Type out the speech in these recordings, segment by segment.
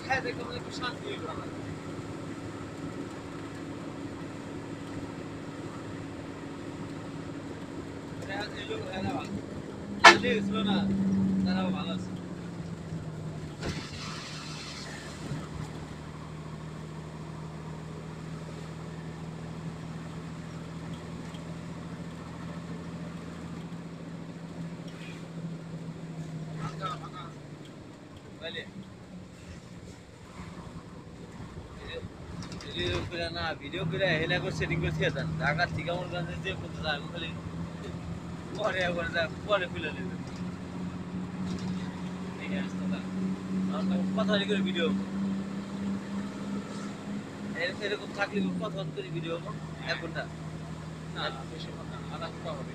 খায় দেখে মানে একটু শান্তি হইল আমার। এলো এরা ভালো ছিল না, তারাও ভালো আছে। ভিডিও করে হেলা করে সেটিং করে দিয়ে দেন ঢাকা থেকে আমার কাছে যে করতে যায় খালি পরে একবার পরে খুলে নেবে কথা করে ভিডিও এরকম থাকলে কথা করে ভিডিও এখন না বেশি কথা আধা ঘন্টা হবে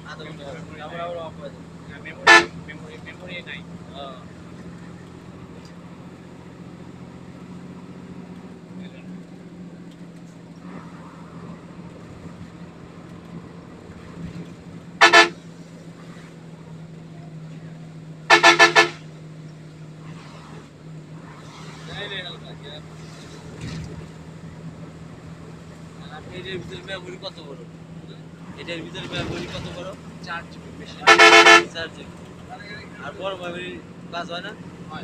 আবার আবার অফ হয়ে যাবে মেমোরি নাই এটার ভিতরে মেমোরি কত বড়? এটার ভিতরে মেমোরি কত বড়? 4 জিবি বেশি 4 জিবি আর বড় মেমোরি কাজ হয় না? হয়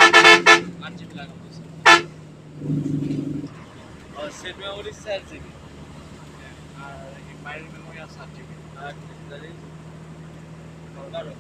8 জিবি লাগানো আছে আর সেট মেমোরি 4 জিবি আর এই বাইরের মেমোরি আছে 8 জিবি আর তাহলে 12